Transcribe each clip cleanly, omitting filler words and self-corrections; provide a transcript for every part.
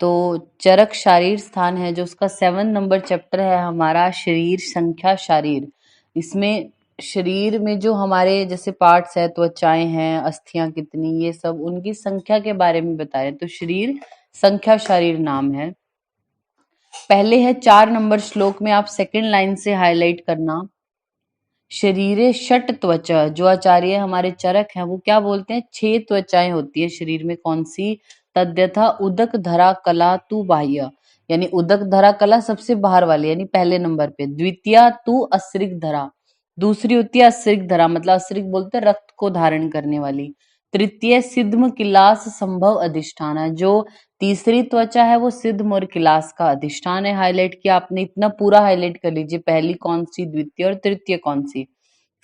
तो चरक शारीर स्थान है जो उसका 7 नंबर चैप्टर है हमारा शरीर संख्या शारीर। इसमें शरीर में जो हमारे जैसे पार्ट्स है, त्वचाएं हैं, अस्थियां कितनी, ये सब उनकी संख्या के बारे में बताया। तो शरीर संख्या शारीर नाम है। पहले है 4 नंबर श्लोक में, आप सेकंड लाइन से हाईलाइट करना। शरीरे षट त्वचा, जो आचार्य हमारे चरक हैं वो क्या बोलते हैं, 6 त्वचाएं होती है शरीर में। कौन सी? तद्यथा उदक धरा कला तु बाह्य, यानी उदक धरा कला सबसे बाहर वाली, यानी पहले नंबर पे। द्वितीया तु असृग धरा, दूसरी होती है असृग धरा, मतलब असृग बोलते हैं रक्त को धारण करने वाली। तृतीय सिद्म किलास संभव अधिष्ठान है, जो तीसरी त्वचा है वो सिद्ध और किलास का अधिष्ठान है। हाईलाइट किया आपने, इतना पूरा हाईलाइट कर लीजिए, पहली कौन सी, द्वितीय और तृतीय कौन सी।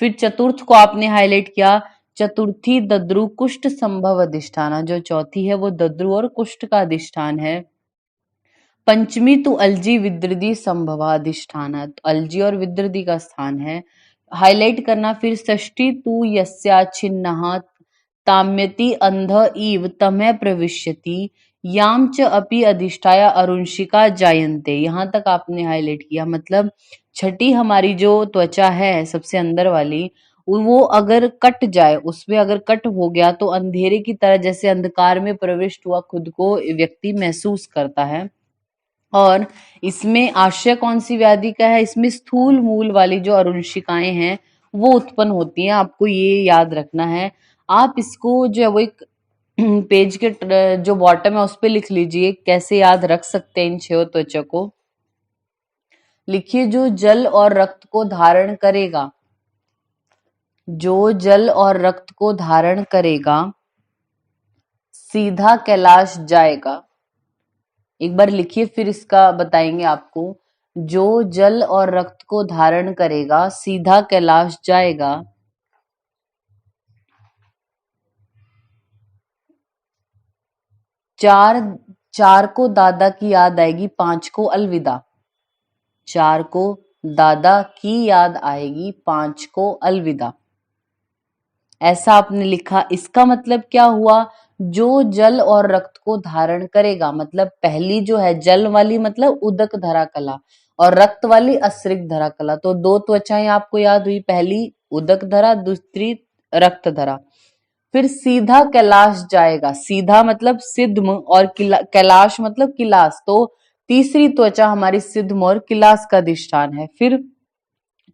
फिर चतुर्थ को आपने हाईलाइट किया, चतुर्थी दद्रु कुष्ठ संभव अधिष्ठान, जो चौथी है वो दद्रु और कुष्ठ का अधिष्ठान है। पंचमी तो अलजी विद्रदी संभव अधिष्ठान है, तो अलजी और विद्रदी का स्थान है। हाईलाइट करना। फिर षष्ठी तु यस्या छिन्नः ताम्यति अंध इव तमः प्रविश्यति याम च अपि अधिष्ठाय अरुंशिका जायन्ते, यहाँ तक आपने हाईलाइट किया। मतलब छठी हमारी जो त्वचा है सबसे अंदर वाली, वो अगर कट जाए, उसमें अगर कट हो गया तो अंधेरे की तरह, जैसे अंधकार में प्रविष्ट हुआ खुद को व्यक्ति महसूस करता है। और इसमें आश्रय कौन सी व्याधि का है, इसमें स्थूल मूल वाली जो अरुंशिकाएं हैं वो उत्पन्न होती हैं, आपको ये याद रखना है। आप इसको जो है वो एक पेज के जो बॉटम है उस पे लिख लीजिए, कैसे याद रख सकते हैं इन 6 त्वचा को। लिखिए, जो जल और रक्त को धारण करेगा, जो जल और रक्त को धारण करेगा सीधा कैलाश जाएगा। एक बार लिखिए, फिर इसका बताएंगे आपको। जो जल और रक्त को धारण करेगा सीधा कैलाश जाएगा। चार को दादा की याद आएगी, 5 को अलविदा। 4 को दादा की याद आएगी, 5 को अलविदा। ऐसा आपने लिखा। इसका मतलब क्या हुआ, जो जल और रक्त को धारण करेगा, मतलब पहली जो है जल वाली मतलब उदक धरा कला, और रक्त वाली असृग धरा कला। तो 2 त्वचाएं आपको याद हुई, पहली उदक धरा, दूसरी रक्त धरा। फिर सीधा कैलाश जाएगा, सीधा मतलब सिद्धम, और कैलाश मतलब किलास। तो तीसरी त्वचा हमारी सिद्धम और किलास का अधिष्ठान है। फिर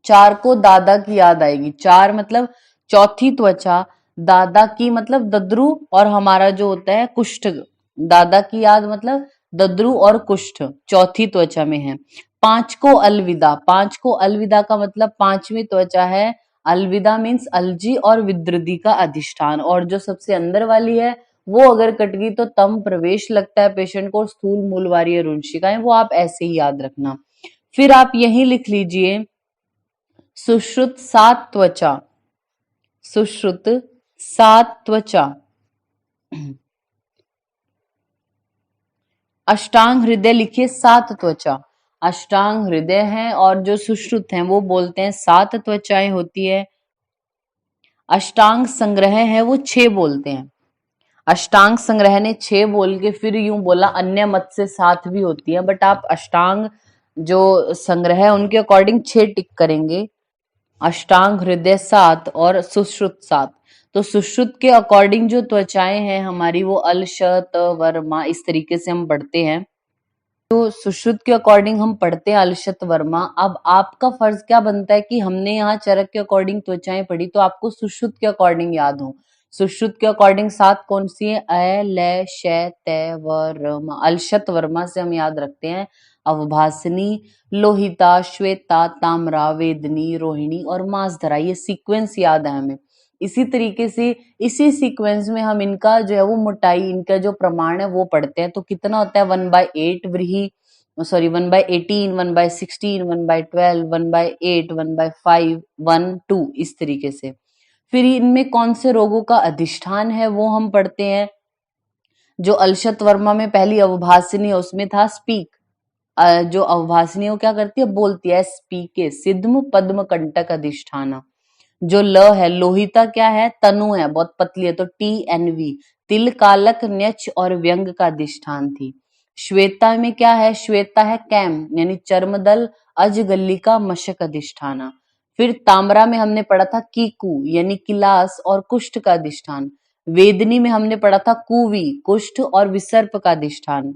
4 को दादा की याद आएगी, 4 मतलब चौथी त्वचा, दादा की मतलब दद्रु, और हमारा जो होता है कुष्ठ। दादा की याद मतलब दद्रु और कुष्ठ चौथी त्वचा में है। 5 को अलविदा, 5 को अलविदा का मतलब 5वीं त्वचा है। अलविदा मीन्स अलजी और विद्रुदी का अधिष्ठान, और जो सबसे अंदर वाली है वो अगर कट गई तो तम प्रवेश लगता है पेशेंट को, स्थूल मूलवारी अरुंशिकाएं, वो आप ऐसे ही याद रखना। फिर आप यही लिख लीजिए, सुश्रुत 7 त्वचा, सुश्रुत 7 त्वचा। अष्टांग हृदय लिखिए 7 त्वचा, अष्टांग हृदय है, और जो सुश्रुत हैं वो बोलते हैं 7 त्वचाएं होती है। अष्टांग संग्रह है वो 6 बोलते हैं। अष्टांग संग्रह ने 6 बोल के फिर यूं बोला, अन्य मत से 7 भी होती है, बट आप अष्टांग जो संग्रह है उनके अकॉर्डिंग 6 टिक करेंगे। अष्टांग हृदय 7 और सुश्रुत 7। तो सुश्रुत के अकॉर्डिंग जो त्वचाएं हैं हमारी वो अल, श, त, वर्मा, इस तरीके से हम पढ़ते हैं। तो सुश्रुत के अकॉर्डिंग हम पढ़ते हैं अलशत वर्मा। अब आपका फर्ज क्या बनता है कि हमने यहाँ चरक के अकॉर्डिंग त्वचाएं पढ़ी, तो आपको सुश्रुत के अकॉर्डिंग याद हो। सुश्रुत के अकॉर्डिंग 7 कौन सी है, अ, ल, श, त, वर्मा। अलशत वर्मा से हम याद रखते हैं अवभासनी, लोहिता, श्वेता, ताम्रा, वेदनी, रोहिणी और मासधरा। ये सीक्वेंस याद है हमें। इसी तरीके से इसी सीक्वेंस में हम इनका जो है वो मोटाई, इनका जो प्रमाण है वो पढ़ते हैं। तो कितना होता है, 1/8 व्रीहि, सॉरी 1/18, 1/16, 1/12, 1/8, 1/5, 1, 2, इस तरीके से। फिर इनमें कौन से रोगों का अधिष्ठान है वो हम पढ़ते हैं। जो अलशत वर्मा में पहली अवभासनी है उसमें था स्पीक, जो अवभासनी है वो क्या करती है, बोलती है, स्पीके, सिद्धम पद्म कंटक अधिष्ठान। जो ल है, लोहिता क्या है, तनु है, बहुत पतली है, तो TNV, तिल, कालक, न्यच और व्यंग का अधिष्ठान थी। श्वेता में क्या है? श्वेता है कैम यानी चर्मदल, अजगल्ली का मशक अधिष्ठाना। फिर ताम्रा में हमने पढ़ा था कीकू यानी किलास और कुष्ठ का अधिष्ठान। वेदनी में हमने पढ़ा था कुवी, कुष्ठ और विसर्प का अधिष्ठान।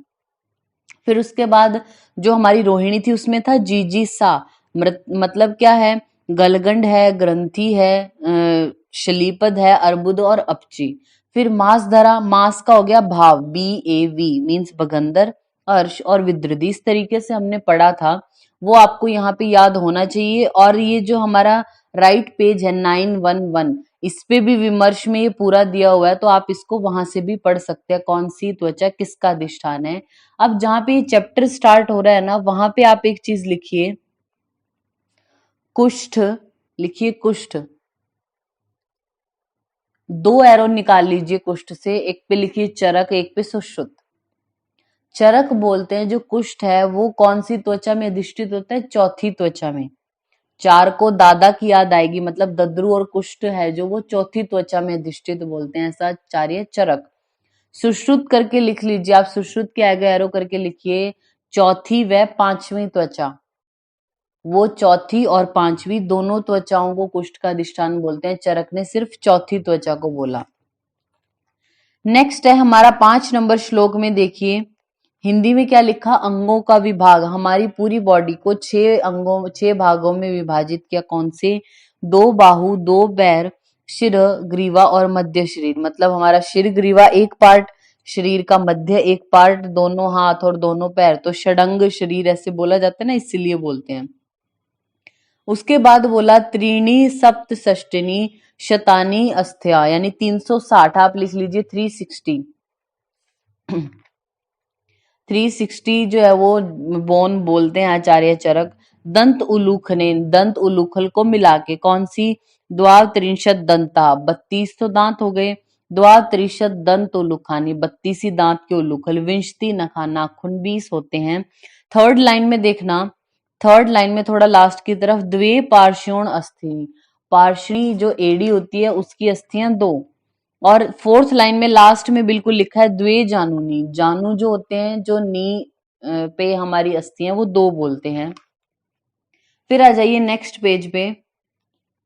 फिर उसके बाद जो हमारी रोहिणी थी उसमें था जीजी सा, मतलब क्या है? गलगंड है, ग्रंथि है, शलीपद है, अर्बुद और अपची। फिर मास धरा, मास का हो गया भाव, BAV मीन्स बगंदर, अर्श और विद्रुदी। इस तरीके से हमने पढ़ा था, वो आपको यहाँ पे याद होना चाहिए। और ये जो हमारा राइट पेज है 911, इस पे भी विमर्श में ये पूरा दिया हुआ है, तो आप इसको वहां से भी पढ़ सकते हैं, कौन सी त्वचा किसका अधिष्ठान है। अब जहां पे ये चैप्टर स्टार्ट हो रहा है ना, वहां पे आप एक चीज लिखिए, कुष्ठ, लिखिए कुष्ठ, दो एरो निकाल लीजिए कुष्ठ से, एक पे लिखिए चरक, एक पे सुश्रुत। चरक बोलते हैं जो कुष्ठ है वो कौन सी त्वचा में अधिष्ठित होता है? चौथी त्वचा में। चार को दादा की याद आएगी, मतलब दद्रु और कुष्ठ है जो वो चौथी त्वचा में अधिष्ठित बोलते हैं, ऐसा चार्य चरक। सुश्रुत करके लिख लीजिए आप, सुश्रुत के आगे एरो करके लिखिए चौथी व पांचवी त्वचा। वो चौथी और पांचवी दोनों त्वचाओं को कुष्ठ का अधिष्ठान बोलते हैं, चरक ने सिर्फ चौथी त्वचा को बोला। नेक्स्ट है हमारा 5 नंबर श्लोक में देखिए, हिंदी में क्या लिखा? अंगों का विभाग। हमारी पूरी बॉडी को 6 भागों में विभाजित किया, कौन से? 2 बाहु, 2 पैर, शिर, ग्रीवा और मध्य शरीर। मतलब हमारा शिर ग्रीवा एक पार्ट, शरीर का मध्य एक पार्ट, दोनों हाथ और दोनों पैर, तो षडंग शरीर ऐसे बोला जाता है ना, इसीलिए बोलते हैं। उसके बाद बोला त्रीणी सप्त षष्टिनी शतानी अस्थिया, यानी 360, आप लिख लीजिए 360। 360 जो है वो बोन बोलते हैं आचार्य चरक। दंत उलूखने, दंत उलूखल को मिला के, कौन सी? द्वाव त्रिंशत दंता, 32 तो दांत हो गए। द्वाव त्रिशत दंत उलूखानी, 32 दांत के उलूखल। विंशति नखा, नाखून 20 होते हैं। थर्ड लाइन में देखना, थर्ड लाइन में थोड़ा लास्ट की तरफ, द्वे पार्श्वण अस्थि, पार्श्वी जो एड़ी होती है उसकी अस्थियां 2। और फोर्थ लाइन में लास्ट में बिल्कुल लिखा है द्वे जानूनी, जानू जो होते हैं जो नी पे हमारी अस्थियां, वो 2 बोलते हैं। फिर आ जाइए नेक्स्ट पेज पे,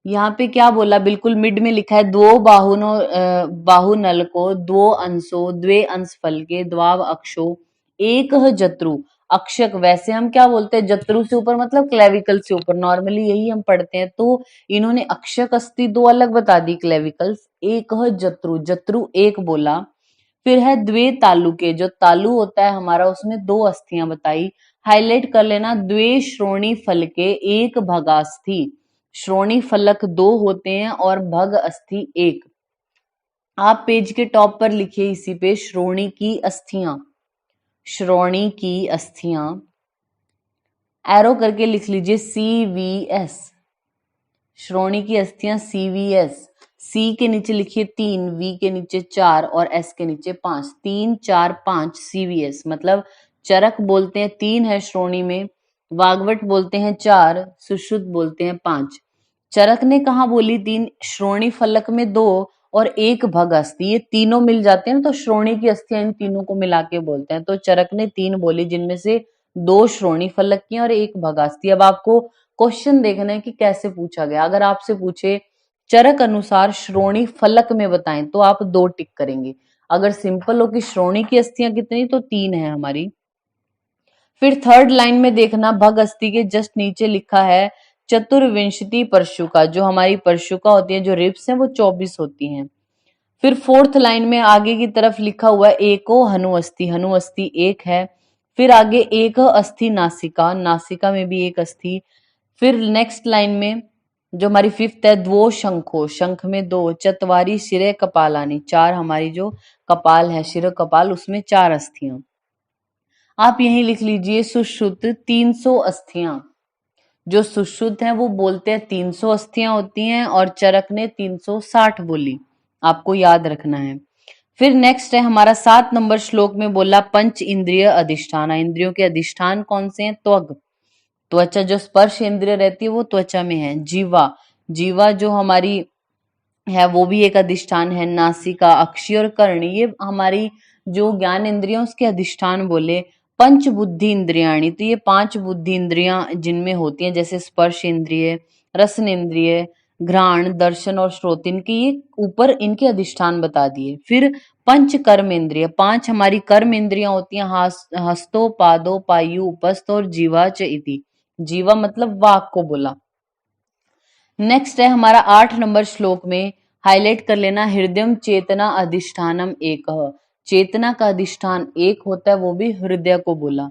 यहाँ पे क्या बोला? बिल्कुल मिड में लिखा है दो बाहुनो बाहु नल को, दो अंशो, द्वे अंश फल के, द्वाव अक्षो, एक जत्रु अक्षक। वैसे हम क्या बोलते हैं? जत्रु से ऊपर मतलब क्लेविकल से ऊपर, नॉर्मली यही हम पढ़ते हैं, तो इन्होंने अक्षक अस्थि 2 अलग बता दी, क्लेविकल्स। एक जत्रु, जत्रु एक बोला। फिर है द्वे तालु के, जो तालु होता है हमारा उसमें 2 अस्थियां बताई। हाईलाइट कर लेना, द्वे श्रोणी फल के, एक भगास्थि। श्रोणी फलक 2 होते हैं और भग अस्थि 1। आप पेज के टॉप पर लिखिए इसी पे श्रोणी की अस्थियां, श्रोणी की अस्थियां, एरो करके लिख लीजिए CVS, श्रोणी की अस्थियां CVS। C के नीचे लिखिए 3, V के नीचे 4 और S के नीचे 5, 3 4 5 CVS। मतलब चरक बोलते हैं 3 है श्रोणी में, वाग्वट बोलते हैं 4, सुश्रुत बोलते हैं 5। चरक ने कहा बोली 3, श्रोणी फलक में 2 और एक भग अस्थि, ये तीनों मिल जाते हैं तो श्रोणी की अस्थियां इन तीनों को मिला के बोलते हैं। तो चरक ने 3 बोली, जिनमें से 2 श्रोणी फलक की और एक भगास्थि। अब आपको क्वेश्चन देखना है कि कैसे पूछा गया। अगर आपसे पूछे चरक अनुसार श्रोणी फलक में बताएं तो आप 2 टिक करेंगे। अगर सिंपल हो कि श्रोणी की अस्थियां कितनी, तो 3 है हमारी। फिर थर्ड लाइन में देखना, भग अस्थि के जस्ट नीचे लिखा है चतुर्विंशति परशुका, जो हमारी परशुका होती है, जो रिब्स हैं वो 24 होती हैं। फिर फोर्थ लाइन में आगे की तरफ लिखा हुआ है एको हनुअस्थि, हनुअस्थि 1 है। फिर आगे एक अस्थि नासिका, नासिका में भी एक अस्थि। फिर नेक्स्ट लाइन में जो हमारी फिफ्थ है द्वो शंखो, शंख में 2, चतवारी शिरे कपालानी, 4 हमारी जो कपाल है, शिर कपाल, उसमें 4 अस्थियां। आप यही लिख लीजिए सुश्रुत 300 अस्थियां। जो सुश्रुत हैं वो बोलते हैं 300 अस्थियां होती हैं और चरक ने 360 बोली, आपको याद रखना है। फिर नेक्स्ट है हमारा 7 नंबर श्लोक में बोला पंच इंद्रिय अधिष्ठान, इंद्रियों के अधिष्ठान कौन से हैं? त्वग, त्वचा, जो स्पर्श इंद्रिय रहती है वो त्वचा में है। जीवा, जीवा जो हमारी है वो भी एक अधिष्ठान है। नासिका, अक्षी और कर्णी, ये हमारी जो ज्ञान इंद्रियों उसके अधिष्ठान बोले। पंच बुद्धि इंद्रियाणी, तो ये 5 बुद्धि इंद्रियां जिनमें होती हैं, जैसे स्पर्श इंद्रिय, रसन इंद्रिय, घ्राण, दर्शन और श्रोत, इनके ये ऊपर इनके अधिष्ठान बता दिए। फिर पंच कर्म इंद्रिय, 5 हमारी कर्म इंद्रियां होती हैं, हस्तो पादो पायु उपस्थ और जीवा च इति। जीवा मतलब वाक को बोला। नेक्स्ट है हमारा 8 नंबर श्लोक में, हाईलाइट कर लेना, हृदयम चेतना अधिष्ठानम एकः, चेतना का अधिष्ठान एक होता है, वो भी हृदय को बोला।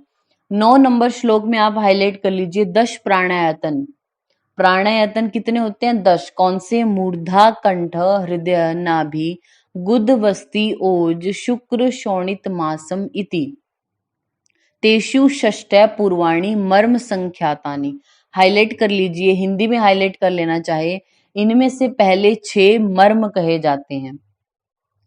9 नंबर श्लोक में आप हाईलाइट कर लीजिए 10 प्राणायातन। प्राणायातन कितने होते हैं? 10। कौन से? मूर्धा, कंठ, हृदय, नाभि, गुद, वस्ति, ओज, शुक्र, शोणित, मासम इति। तेषु षष्टय पूर्वाणि मर्म संख्यातानि। हाईलाइट कर लीजिए, हिंदी में हाईलाइट कर लेना चाहे, इनमें से पहले 6 मर्म कहे जाते हैं।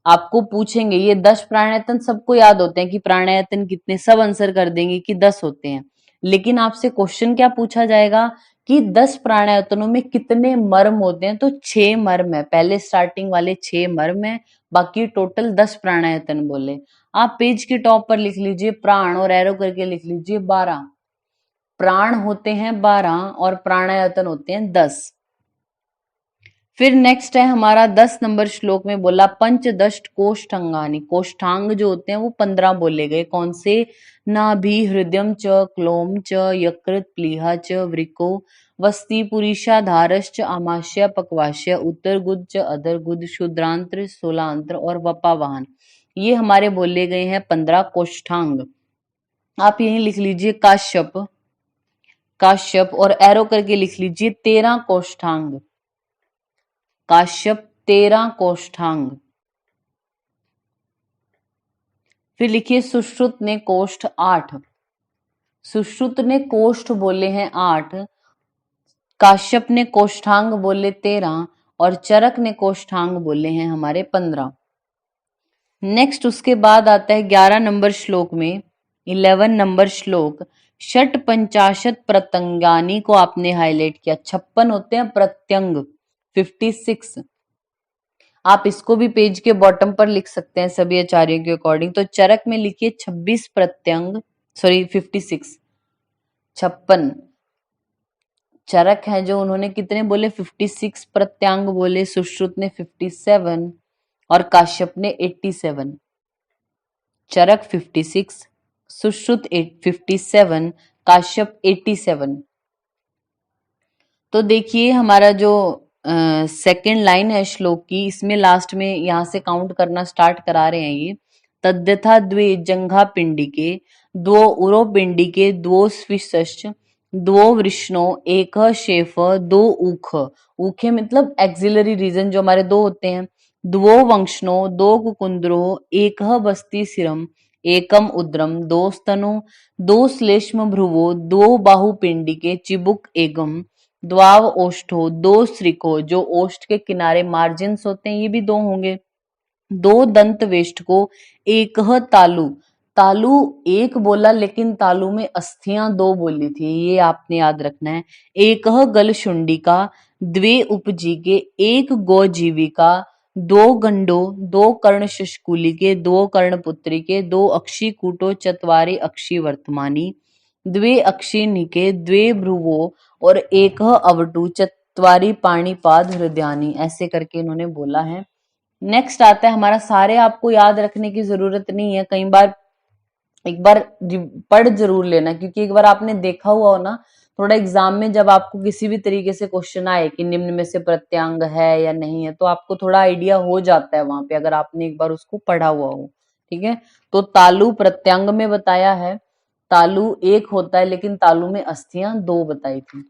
आपको पूछेंगे ये 10 प्राणायातन सबको याद होते हैं कि प्राणायातन कितने, सब आंसर कर देंगे कि 10 होते हैं, लेकिन आपसे क्वेश्चन क्या पूछा जाएगा कि 10 प्राणायातनों में कितने मर्म होते हैं, तो 6 मर्म है, पहले स्टार्टिंग वाले 6 मर्म है, बाकी टोटल 10 प्राणायातन बोले। आप पेज के टॉप पर लिख लीजिए प्राण और एरो करके लिख लीजिए 12। प्राण होते हैं 12 और प्राणायातन होते हैं 10। फिर नेक्स्ट है हमारा 10 नंबर श्लोक में बोला पंचदश कोष्ठांगानि, कोष्ठांग जो होते हैं वो 15 बोले गए। कौन से? नाभि, हृदयम च, क्लोम च, यकृत, प्लीहा च, वृको, वस्ति, पुरीषाधारश्च, आमाशय, पक्वाशय, उत्तर गुद च, अधर गुद, शुद्रांत्र, स्थूलांत्र और वपावाहन। ये हमारे बोले गए हैं 15 कोष्ठांग। आप यही लिख लीजिए काश्यप, काश्यप और एरो करके लिख लीजिए 13 कोष्ठांग। काश्यप 13 कोष्ठांग। फिर लिखिए सुश्रुत ने कोष्ठ 8। सुश्रुत ने कोष्ठ बोले हैं 8, काश्यप ने कोष्ठांग बोले 13 और चरक ने कोष्ठांग बोले हैं हमारे 15। नेक्स्ट उसके बाद आता है 11 नंबर श्लोक में, 11 नंबर श्लोक, षट पंचाशत प्रत्यंगानी को आपने हाईलाइट किया। 56 होते हैं प्रत्यंग, 56। आप इसको भी पेज के बॉटम पर लिख सकते हैं सभी आचार्यों के अकॉर्डिंग। तो चरक में लिखिए 26 प्रत्यंग, सॉरी 56, 56 चरक है जो उन्होंने कितने बोले? 56 प्रत्यांग बोले। सुश्रुत ने 57 और काश्यप ने 87। चरक 56, सुश्रुत 57, काश्यप 87। तो देखिए हमारा जो सेकेंड लाइन है श्लोक की, इसमें लास्ट में यहाँ से काउंट करना स्टार्ट करा रहे हैं ये। तद्यथा द्वे जंघा पिंडिके, द्वो उरो पिंडिके, द्वो स्विशश्च, द्वो वृष्णो, एक शेफ, दो ऊख। ऊखे मतलब एक्सिलरी रीजन जो हमारे दो होते हैं। द्वो वंशनो, दो कुकुंद्रो, एक बस्ती सिरम, एकम उद्रम, दो स्तनो, दो श्लेष्म भ्रुवो, दो बाहुपिंडिके, चिबुक एगम, द्वाव ओष्ठो, दो श्रिको, जो ओष्ठ के किनारे मार्जिन्स होते हैं ये भी दो होंगे, दो दंत वेष्टको, एक तालु। तालु एक बोला लेकिन तालु में अस्थियां दो बोली थी, ये आपने याद रखना है। एक गलशुंडिका, द्वे उपजीके, एक गौजीविका, दो गंडो, दो कर्ण शुष्कुलिके, दो कर्णपुत्रिके, दो अक्षी कूटो, चत्वारि अक्षी वर्तमानी, द्वे अक्षिणिके, द्वे भ्रुवो और एक अवटु, चत्वारि पाणिपाद हृदयानी। ऐसे करके इन्होंने बोला है। नेक्स्ट आता है हमारा, सारे आपको याद रखने की जरूरत नहीं है, कई बार एक बार पढ़ जरूर लेना, क्योंकि एक बार आपने देखा हुआ हो ना, थोड़ा एग्जाम में जब आपको किसी भी तरीके से क्वेश्चन आए कि निम्न में से प्रत्यांग है या नहीं है, तो आपको थोड़ा आइडिया हो जाता है वहां पे, अगर आपने एक बार उसको पढ़ा हुआ हो। ठीक है, तो तालु प्रत्यांग में बताया है, तालु एक होता है लेकिन तालु में अस्थियां दो बताई थी।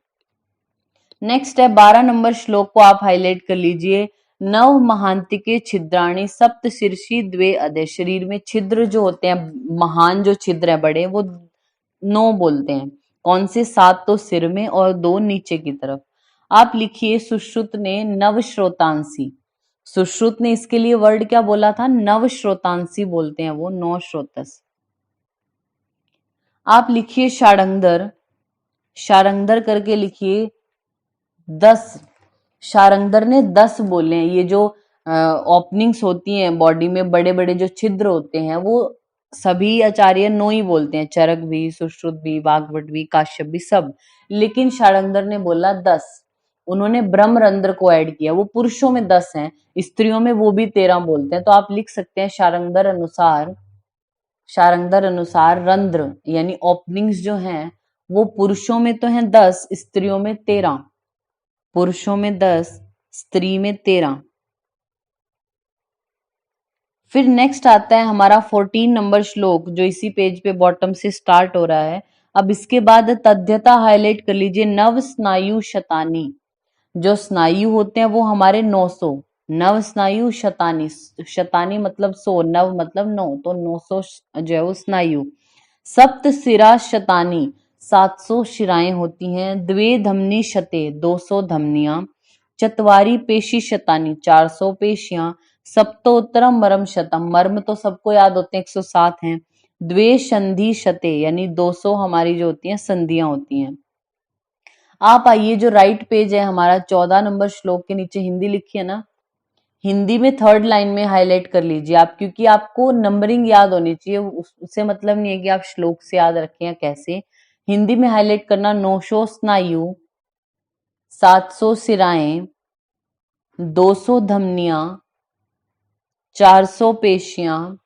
नेक्स्ट है 12 नंबर श्लोक को आप हाईलाइट कर लीजिए। नव महांतिके छिद्राणी सप्त शीर्षी द्वे अधे, शरीर में छिद्र जो होते हैं, महान जो छिद्र है बड़े, वो 9 बोलते हैं। कौन से? 7 तो सिर में और 2 नीचे की तरफ। आप लिखिए सुश्रुत ने नव श्रोतांसी। सुश्रुत ने इसके लिए वर्ड क्या बोला था? नव श्रोतांसी बोलते हैं वो, 9 श्रोतस। आप लिखिए शारंगधर, शारंगधर करके लिखिए 10। शारंगधर ने 10 बोले हैं। ये जो ओपनिंग्स होती हैं बॉडी में, बड़े बड़े जो छिद्र होते हैं, वो सभी आचार्य नो ही बोलते हैं, चरक भी, सुश्रुत भी, वाग्भट भी, काश्यप भी, सब। लेकिन शारंगधर ने बोला 10। उन्होंने ब्रह्मरंध्र को ऐड किया। वो पुरुषों में 10 हैं, स्त्रियों में वो भी 13 बोलते हैं। तो आप लिख सकते हैं शारंगधर अनुसार रंध्र यानी ओपनिंग्स जो हैं वो पुरुषों में तो हैं 10, स्त्रियों में 13। पुरुषों में 10, स्त्री में 13। फिर नेक्स्ट आता है हमारा 14 नंबर श्लोक, जो इसी पेज पे बॉटम से स्टार्ट हो रहा है। अब इसके बाद तथ्यता हाईलाइट कर लीजिए। नव स्नायु शतानी, जो स्नायु होते हैं वो हमारे 900। नव स्नायु शतानी, शतानी मतलब 100, नव मतलब 9, तो 900 जो है वो स्नायु। सप्त शिरा शतानी, 700 शिराएं होती हैं। द्वे धमनी शते, 200 धमनियां। चतवारी पेशी शतानी, 400 पेशियां। सप्तोत्तरम मर्म शतम, मर्म तो सबको याद होते हैं 107 हैं। द्वे संधि शते यानी 200 हमारी जो होती हैं संधियां होती हैं। आप आइए, जो राइट पेज है हमारा 14 नंबर श्लोक के नीचे हिंदी लिखी है ना, हिंदी में थर्ड लाइन में हाईलाइट कर लीजिए आप, क्योंकि आपको नंबरिंग याद होनी चाहिए। उससे मतलब नहीं है कि आप श्लोक से याद रखें या कैसे। हिंदी में हाईलाइट करना, 900 स्नायु, 700 सिराएं, 200 धमनियां, 400 पेशियां,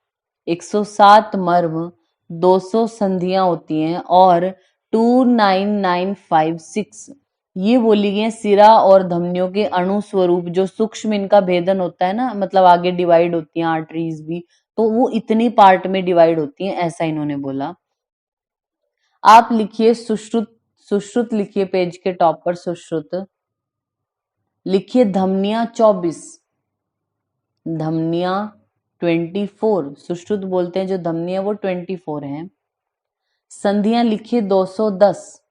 107 मर्म, 200 संधियां होती हैं और 29956 ये बोली गई है सिरा और धमनियों के अणु स्वरूप, जो सूक्ष्म इनका भेदन होता है ना, मतलब आगे डिवाइड होती हैं आर्टरीज भी, तो वो इतनी पार्ट में डिवाइड होती हैं, ऐसा इन्होंने बोला। आप लिखिए सुश्रुत, सुश्रुत लिखिए पेज के टॉप पर, सुश्रुत लिखिए। धमनियां 24, धमनियां 24, सुश्रुत बोलते हैं जो धमनियां वो 24 हैं। संधियां लिखिए 210,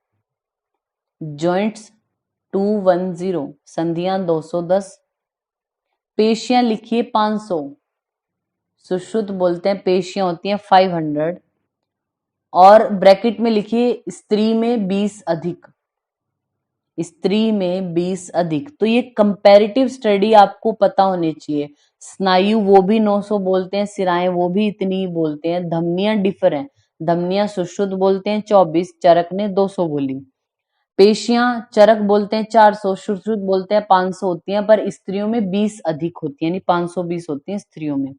जॉइंट्स 210, संधियां 210। पेशियां लिखिए 500, सुश्रुत बोलते हैं पेशियां होती हैं 500। और ब्रैकेट में लिखिए स्त्री में 20 अधिक, स्त्री में 20 अधिक। तो ये कंपैरेटिव स्टडी आपको पता होनी चाहिए। स्नायु वो भी 900 बोलते हैं, सिराएं वो भी इतनी ही बोलते हैं। धमनियां डिफर हैं, धमनियां सुश्रुत बोलते हैं 24, चरक ने 200 बोली। पेशियां चरक बोलते हैं 400, सुश्रुत बोलते हैं 500 होती हैं, पर स्त्रियों में 20 अधिक होती है, यानी 520 होती हैं स्त्रियों में।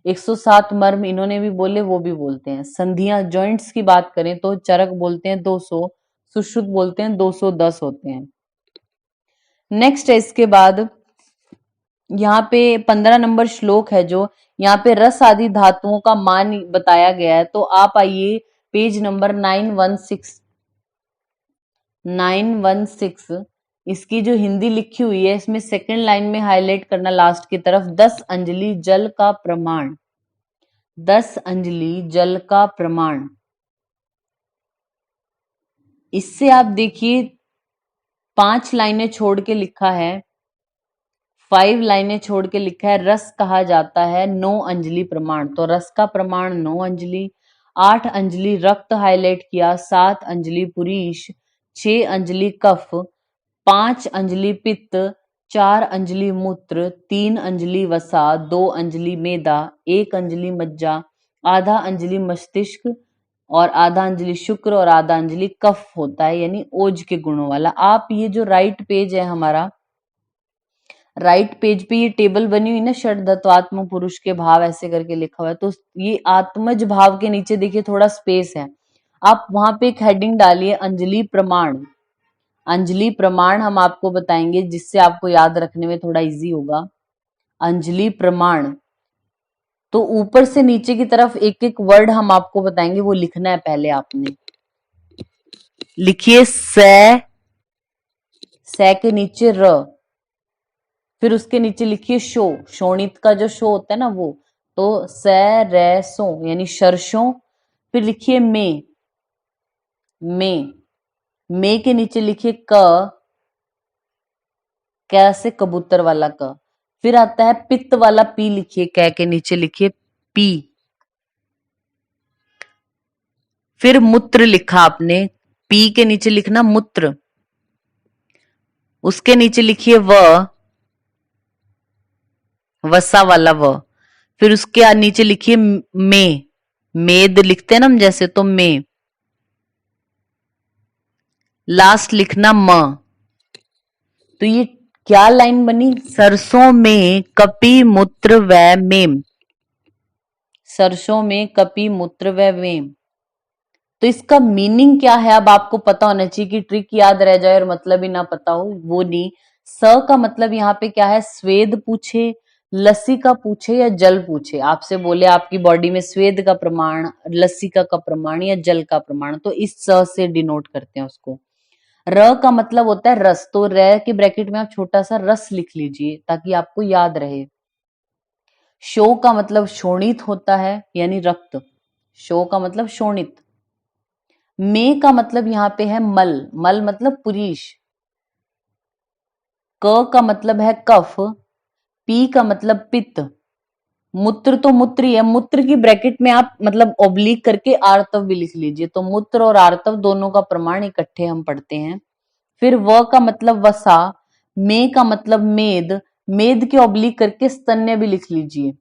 107 मर्म इन्होंने भी बोले, वो भी बोलते हैं। संधियां जॉइंट्स की बात करें तो चरक बोलते हैं 200, सुश्रुत बोलते हैं 210 होते हैं। नेक्स्ट है इसके बाद यहाँ पे 15 नंबर श्लोक है, जो यहाँ पे रस आदि धातुओं का मान बताया गया है। तो आप आइए पेज नंबर 916, इसकी जो हिंदी लिखी हुई है इसमें सेकंड लाइन में हाईलाइट करना लास्ट की तरफ, 10 अंजलि जल का प्रमाण, 10 अंजलि जल का प्रमाण। इससे आप देखिए 5 लाइनें छोड़ के लिखा है, 5 लाइनें छोड़ के लिखा है, रस कहा जाता है 9 अंजलि प्रमाण। तो रस का प्रमाण 9 अंजलि। 8 अंजलि रक्त हाईलाइट किया, 7 अंजलि पुरीश, 6 अंजलि कफ, 5 अंजलि पित्त, 4 अंजलि मूत्र, 3 अंजलि वसा, 2 अंजलि मेदा, 1 अंजलि मज्जा, आधा अंजलि मस्तिष्क और आधा अंजलि शुक्र और आधा अंजलि कफ होता है, यानी ओज के गुणों वाला। आप ये जो राइट पेज है हमारा, राइट पेज पे ये टेबल बनी हुई ना, षड्धत्वात्म पुरुष के भाव ऐसे करके लिखा हुआ है, तो ये आत्मज भाव के नीचे देखिए थोड़ा स्पेस है, आप वहां पे एक हेडिंग डालिए अंजलि प्रमाण। अंजलि प्रमाण हम आपको बताएंगे, जिससे आपको याद रखने में थोड़ा इजी होगा। अंजलि प्रमाण, तो ऊपर से नीचे की तरफ एक एक वर्ड हम आपको बताएंगे, वो लिखना है पहले आपने। लिखिए से के नीचे र, फिर उसके नीचे लिखिए शो, शोणित का जो शो होता है ना वो, तो स रे सो यानी सरसों। फिर लिखिए में, में के नीचे लिखिए कैसे कबूतर वाला क। फिर आता है पित्त वाला पी, लिखिए कै के नीचे लिखिए पी। फिर मूत्र लिखा आपने, पी के नीचे लिखना मूत्र, उसके नीचे लिखिए वसा वाला व। फिर उसके नीचे लिखिए में, मेद लिखते हैं ना हम जैसे, तो मे, लास्ट लिखना म। तो ये क्या लाइन बनी? सरसों में कपि मूत्र व मेम, सरसों में कपि मूत्र व मेम। तो इसका मीनिंग क्या है? अब आपको पता होना चाहिए कि ट्रिक याद रह जाए और मतलब ही ना पता हो, वो नहीं। स का मतलब यहाँ पे क्या है? स्वेद पूछे, लस्सी का पूछे या जल पूछे, आपसे बोले आपकी बॉडी में स्वेद का प्रमाण, लस्सी का प्रमाण या जल का प्रमाण, तो इस स से डिनोट करते हैं उसको। र का मतलब होता है रस, तो र के ब्रैकेट में आप छोटा सा रस लिख लीजिए ताकि आपको याद रहे। शो का मतलब शोणित होता है, यानी रक्त, शो का मतलब शोणित। मे का मतलब यहाँ पे है मल, मल मतलब पुरीश। क का मतलब है कफ, पी का मतलब पित्त, मूत्र तो मूत्र ही है, मूत्र की ब्रैकेट में आप मतलब ओब्लिक करके आर्तव भी लिख लीजिए, तो मूत्र और आर्तव दोनों का प्रमाण इकट्ठे हम पढ़ते हैं। फिर व का मतलब वसा, मे का मतलब मेद, मेद के ओब्लिक करके स्तन्य भी लिख लीजिए,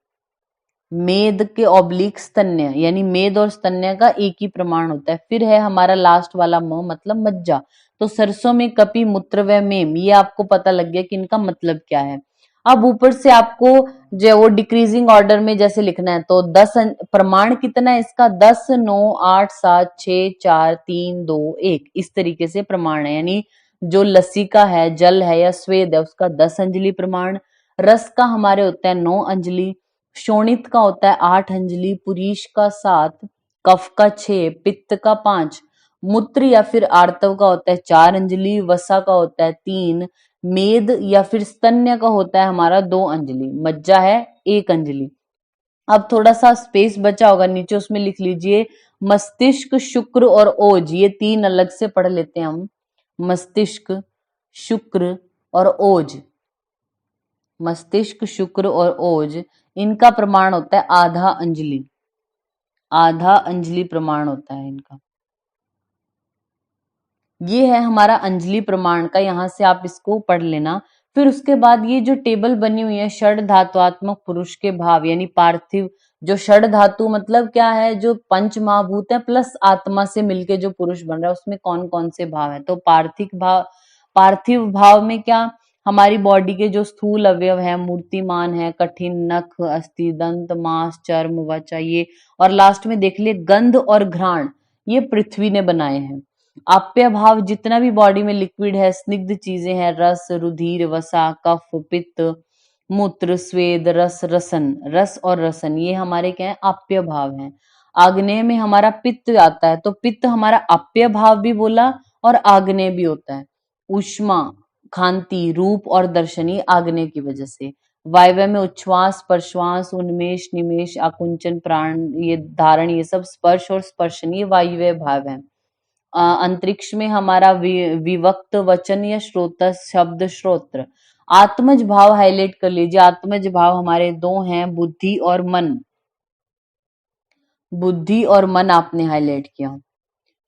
मेद के ऑब्लिक स्तन्य, यानी मेद और स्तन्य का एक ही प्रमाण होता है। फिर है हमारा लास्ट वाला म मतलब मज्जा। तो सरसों में कपि मूत्र व मेम, ये आपको पता लग गया कि इनका मतलब क्या है। अब ऊपर से आपको जो वो डिक्रीजिंग ऑर्डर में जैसे लिखना है, तो 10 प्रमाण कितना है इसका? 10, 9, 8, 7, 6, 4, 3, 2, 1, इस तरीके से प्रमाण है। यानी जो लस्सी का है, जल है या स्वेद है, उसका 10 अंजलि प्रमाण, रस का हमारे होता है 9 अंजलि, शोणित का होता है 8 अंजलि, पुरीश का 7, कफ का 6, पित्त का 5, मूत्र या फिर आर्तव का होता है 4 अंजलि, वसा का होता है 3, मेद या फिर स्तन्य का होता है हमारा 2 अंजलि, मज्जा है 1 अंजलि। अब थोड़ा सा स्पेस बचा होगा नीचे, उसमें लिख लीजिए मस्तिष्क, शुक्र और ओज, ये 3 अलग से पढ़ लेते हैं हम। मस्तिष्क, शुक्र और ओज, मस्तिष्क, शुक्र और ओज, इनका प्रमाण होता है आधा अंजलि, आधा अंजलि प्रमाण होता है इनका। ये है हमारा अंजलि प्रमाण का, यहां से आप इसको पढ़ लेना। फिर उसके बाद ये जो टेबल बनी हुई है षड धातुआत्मक पुरुष के भाव, यानी पार्थिव, जो षड धातु मतलब क्या है? जो पंच महाभूत है प्लस आत्मा से मिलके जो पुरुष बन रहा है, उसमें कौन कौन से भाव है? तो पार्थिव भाव, पार्थिव भाव में क्या? हमारी बॉडी के जो स्थूल अवयव है, मूर्तिमान है, कठिन, नख, अस्थि, दंत, मांस, चर्म, वचा, ये, और लास्ट में देख लिए गंध और घ्राण, ये पृथ्वी ने बनाए हैं। आप्य भाव जितना भी बॉडी में लिक्विड है, स्निग्ध चीजें हैं, रस, रुधिर, वसा, कफ, पित्त, मूत्र, स्वेद, रस, रसन, रस और रसन, ये हमारे क्या है? आप्य भाव हैं। आग्नेय में हमारा पित्त आता है, तो पित्त हमारा आप्य भाव भी बोला और आग्नेय भी होता है। ऊष्मा, खांति, रूप और दर्शन, ये आग्नेय की वजह से। वायव्य में उच्छ्वास, प्रश्वास, उन्मेष, निमेष, आकुंचन, प्राण, ये धारण, ये सब स्पर्श और स्पर्शन, ये वायव्य भाव है। अंतरिक्ष में हमारा विवक्त वचन या श्रोत शब्द श्रोत्र। आत्मज भाव हाईलाइट कर लीजिए, आत्मज भाव हमारे 2 हैं, बुद्धि और मन, बुद्धि और मन आपने हाईलाइट किया।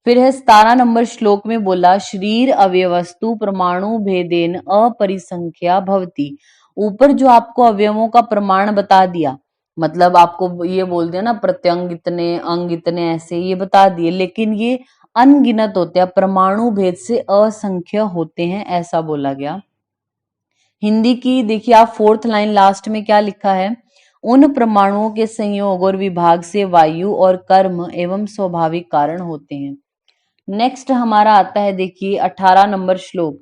फिर है 17 नंबर श्लोक में बोला शरीर अवयवस्तु परमाणु भेदेन अपरिसंख्या भवति। ऊपर जो आपको अवयवों का प्रमाण बता दिया, मतलब आपको ये बोल दिया ना प्रत्यंग इतने, अंग इतने, ऐसे ये बता दिए, लेकिन ये अनगिनत होते हैं, परमाणु भेद से असंख्य होते हैं, ऐसा बोला गया। हिंदी की देखिए आप 4th लाइन लास्ट में क्या लिखा है? उन परमाणुओं के संयोग और विभाग से वायु और कर्म एवं स्वाभाविक कारण होते हैं। नेक्स्ट हमारा आता है देखिए 18 नंबर श्लोक।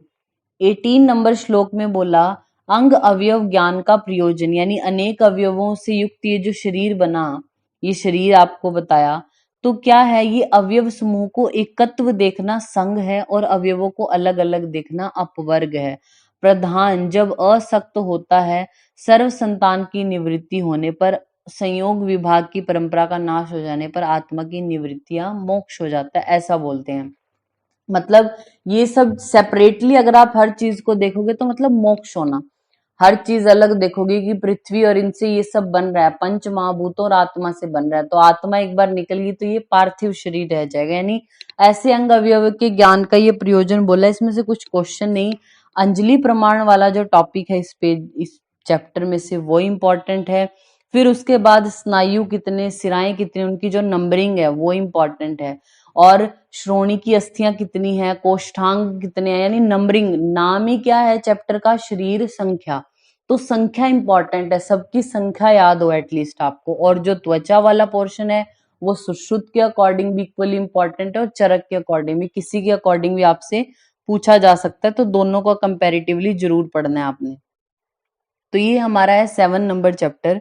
18 नंबर श्लोक में बोला अंग अवयव ज्ञान का प्रयोजन, यानी अनेक अवयवों से युक्त ये जो शरीर बना, ये शरीर आपको बताया, तो क्या है? ये अवयव समूह को एकत्व देखना संग है और अवयवों को अलग अलग देखना अपवर्ग है। प्रधान जब असक्त होता है, सर्व संतान की निवृत्ति होने पर, संयोग विभाग की परंपरा का नाश हो जाने पर आत्मा की निवृत्ति या मोक्ष हो जाता है, ऐसा बोलते हैं। मतलब ये सब सेपरेटली अगर आप हर चीज को देखोगे तो मतलब मोक्ष होना, हर चीज अलग देखोगे कि पृथ्वी और इनसे ये सब बन रहा है, पंच महाभूतों और आत्मा से बन रहा है, तो आत्मा एक बार निकल गई तो ये पार्थिव शरीर रह जाएगा। यानी ऐसे अंग अवयव के ज्ञान का ये प्रयोजन बोला, इसमें से कुछ क्वेश्चन नहीं। अंजलि प्रमाण वाला जो टॉपिक है इस चैप्टर में से वो इंपॉर्टेंट है। फिर उसके बाद स्नायु कितने, सिराएं कितनी, उनकी जो नंबरिंग है वो इम्पॉर्टेंट है। और श्रोणी की अस्थियां कितनी है, कोष्ठांग कितने हैं, यानी नंबरिंग। नाम ही क्या है चैप्टर का, शरीर संख्या। तो संख्या इंपॉर्टेंट है, सबकी संख्या याद हो एटलीस्ट आपको। और जो त्वचा वाला पोर्शन है वो सुश्रुत के अकॉर्डिंग भी इक्वली इंपॉर्टेंट है और चरक के अकॉर्डिंग भी, किसी के अकॉर्डिंग भी आपसे पूछा जा सकता है। तो दोनों को कंपैरेटिवली जरूर पढ़ना है आपने। तो ये हमारा है 7 नंबर चैप्टर।